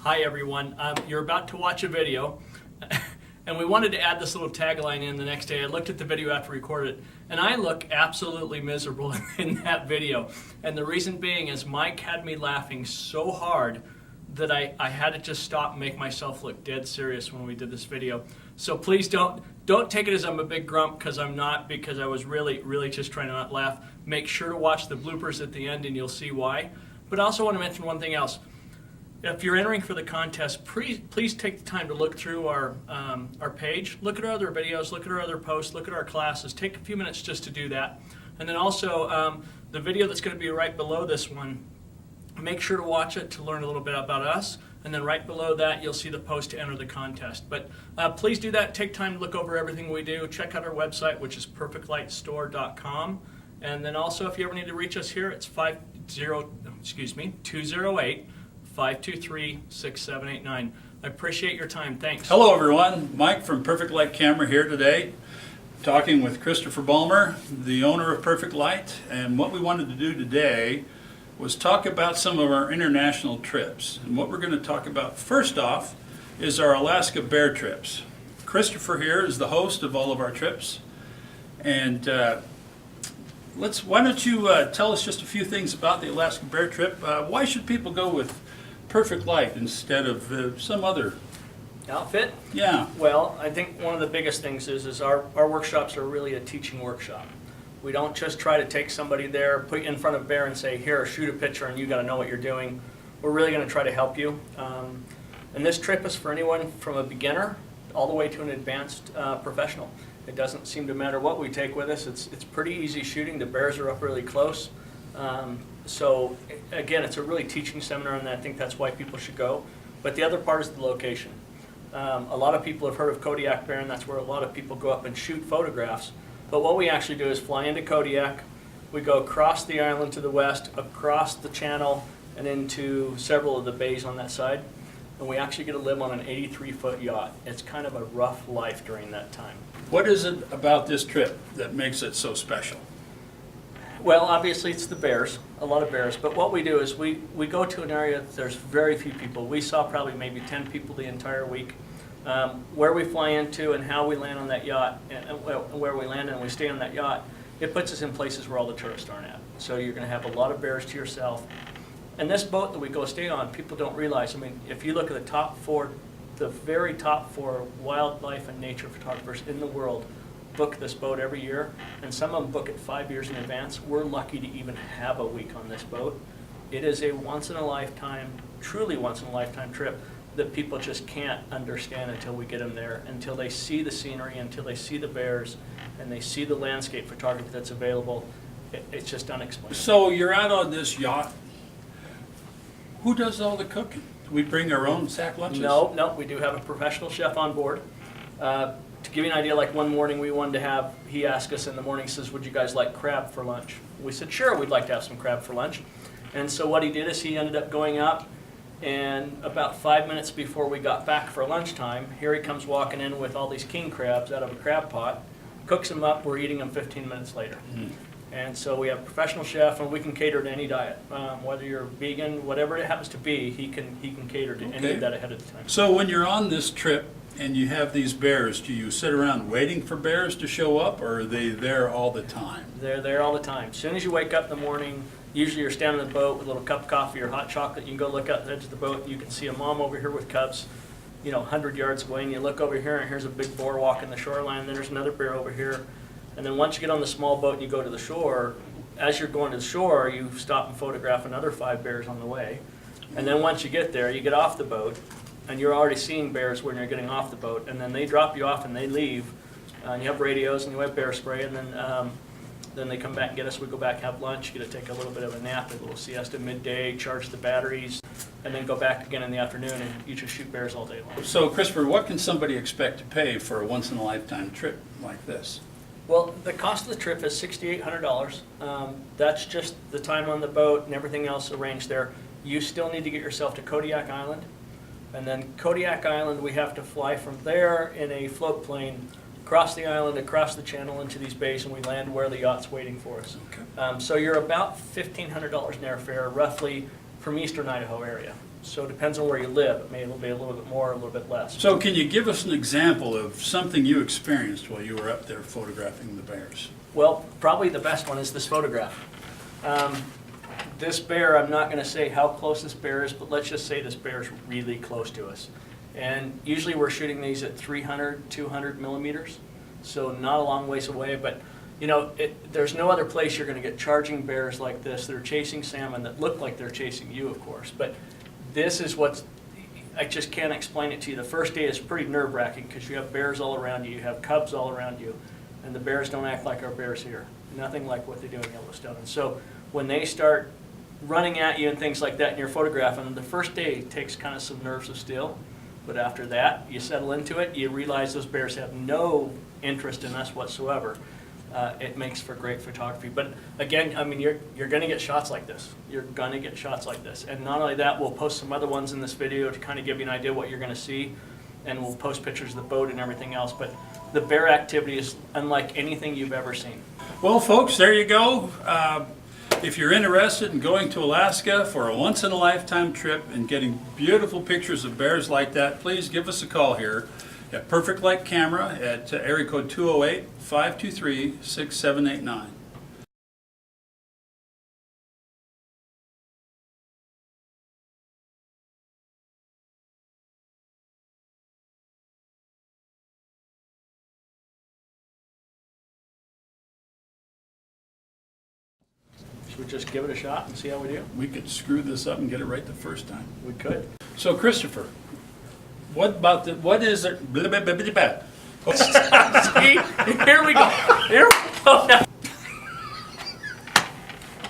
Hi everyone, you're about to watch a video and we wanted to add this little tagline in the next day. I looked at the video after we recorded it and I look absolutely miserable in that video. And the reason being is Mike had me laughing so hard that I had to just stop and make myself look dead serious when we did this video. So please don't take it as I'm a big grump, because I'm not, because I was really just trying to not laugh. Make sure to watch the bloopers at the end and you'll see why. But I also want to mention one thing else. If you're entering for the contest, please take the time to look through our page, look at our other videos, look at our other posts, look at our classes. Take a few minutes just to do that. And then also the video that's going to be right below this one, make sure to watch it to learn a little bit about us. And then right below that, you'll see the post to enter the contest. But please do that. Take time to look over everything we do. Check out our website, which is perfectlightstore.com. And then also, if you ever need to reach us here, it's 208-523-6789. I appreciate your time. Thanks. Hello everyone, Mike from Perfect Light Camera here today, talking with Christopher Balmer, the owner of Perfect Light. And what we wanted to do today was talk about some of our international trips. And what we're going to talk about first off is our Alaska bear trips. Christopher here is the host of all of our trips. And why don't you tell us just a few things about the Alaska bear trip. Why should people go with Perfect Light instead of some other outfit? Yeah. Well, I think one of the biggest things is our workshops are really a teaching workshop. We don't just try to take somebody there, put you in front of a bear and say, here, shoot a picture and you got to know what you're doing. We're really going to try to help you. And this trip is for anyone from a beginner all the way to an advanced professional. It doesn't seem to matter what we take with us. It's pretty easy shooting. The bears are up really close. So again, it's a really teaching seminar, and I think that's why people should go. But the other part is the location. A lot of people have heard of Kodiak Bear, and that's where a lot of people go up and shoot photographs. But what we actually do is fly into Kodiak. We go across the island to the west, across the channel, and into several of the bays on that side. And we actually get to live on an 83-foot yacht. It's kind of a rough life during that time. What is it about this trip that makes it so special? Well, obviously it's the bears, a lot of bears. But what we do is we go to an area that there's very few people. We saw probably maybe 10 people the entire week. Where we fly into and how we land on that yacht, and where we land and we stay on that yacht, it puts us in places where all the tourists aren't at. So you're going to have a lot of bears to yourself. And this boat that we go stay on, people don't realize, I mean, if you look at the very top four wildlife and nature photographers in the world book this boat every year, and some of them book it 5 years in advance. We're lucky to even have a week on this boat. It is a once-in-a-lifetime, truly once-in-a-lifetime trip that people just can't understand until we get them there, until they see the scenery, until they see the bears, and they see the landscape photography that's available. It's just unexplainable. So you're out on this yacht. Who does all the cooking? Do we bring our own sack lunches? No, we do have a professional chef on board. To give you an idea, like one morning we wanted to have, he asked us in the morning, he says, would you guys like crab for lunch? We said, sure, we'd like to have some crab for lunch. And so what he did is he ended up going up, and about 5 minutes before we got back for lunchtime, here he comes walking in with all these king crabs out of a crab pot, cooks them up, we're eating them 15 minutes later. Mm. And so we have a professional chef, and we can cater to any diet. Whether you're vegan, whatever it happens to be, he can cater to any of that ahead of the time. So when you're on this trip and you have these bears, do you sit around waiting for bears to show up, or are they there all the time? They're there all the time. As soon as you wake up in the morning, usually you're standing on the boat with a little cup of coffee or hot chocolate. You can go look out the edge of the boat, and you can see a mom over here with cubs, 100 yards away, and you look over here, and here's a big boar walking the shoreline, and then there's another bear over here. And then once you get on the small boat and you go to the shore, as you're going to the shore, you stop and photograph another 5 bears on the way. And then once you get there, you get off the boat, and you're already seeing bears when you're getting off the boat. And then they drop you off and they leave. And you have radios and you have bear spray, and then they come back and get us. We go back, have lunch, get to take a little bit of a nap, a little siesta midday, charge the batteries, and then go back again in the afternoon, and you just shoot bears all day long. So Christopher, what can somebody expect to pay for a once-in-a-lifetime trip like this? Well, the cost of the trip is $6,800. That's just the time on the boat and everything else arranged there. You still need to get yourself to Kodiak Island. And then Kodiak Island, we have to fly from there in a float plane, across the island, across the channel into these bays, and we land where the yacht's waiting for us. Okay. So you're about $1,500 in airfare, roughly, from eastern Idaho area. So it depends on where you live. It may be a little bit more, a little bit less. So can you give us an example of something you experienced while you were up there photographing the bears? Well, probably the best one is this photograph. This bear, I'm not going to say how close this bear is, but let's just say this bear is really close to us. And usually we're shooting these at 300, 200 millimeters, so not a long ways away. But you know, there's no other place you're going to get charging bears like this. They're chasing salmon that look like they're chasing you, of course. But this is what's, I just can't explain it to you. The first day is pretty nerve-wracking because you have bears all around you, you have cubs all around you, and the bears don't act like our bears here. Nothing like what they do in Yellowstone. And so when they start running at you and things like that and you're photographing them, the first day takes kind of some nerves of steel. But after that, you settle into it, you realize those bears have no interest in us whatsoever. It makes for great photography. But again, I mean, you're going to get shots like this. You're going to get shots like this. And not only that, we'll post some other ones in this video to kind of give you an idea what you're going to see. And we'll post pictures of the boat and everything else. But the bear activity is unlike anything you've ever seen. Well, folks, there you go. If you're interested in going to Alaska for a once-in-a-lifetime trip and getting beautiful pictures of bears like that, please give us a call here at Perfect Light Camera at area code 208-523-6789. Should we just give it a shot and see how we do? We could screw this up and get it right the first time. We could. So, Christopher, what is it? Blah, blah, blah, blah, blah. See? Here we go. Here we go.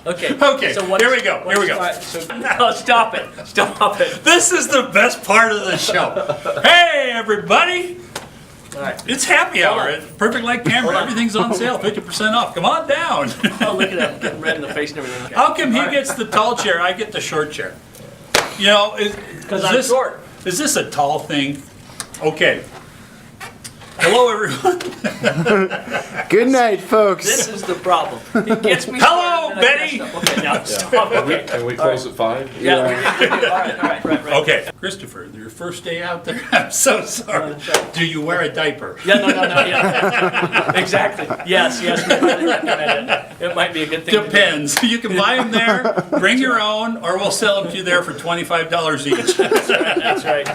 Okay. Okay, So here we go, here we go. All right, so, no, stop it. Stop it. This is the best part of the show. Hey, everybody! All right. It's happy Hold hour on. at Perfect Light Camera. Hold on. Everything's on sale, 50% off. Come on down. Oh, look at that. I'm getting red in the face and everything. Okay. How come he All right. gets the tall chair, I get the short chair? You know, Because I'm short. Is this a tall thing? Okay. Hello, everyone. Good night, folks. This is the problem. It gets me. Hello, started and I Betty. messed up. Okay, now stop. Okay. Can we close at 5? Yeah. We do. All right. Right. Okay, Christopher, your first day out there, I'm so sorry. that's right. Do you wear a diaper? Yeah. No. Yeah. Exactly. Yes. We highly recommend it. It might be a good thing. to do. Depends. You can buy them there, bring your own, or we'll sell them to you there for $25 each. That's right.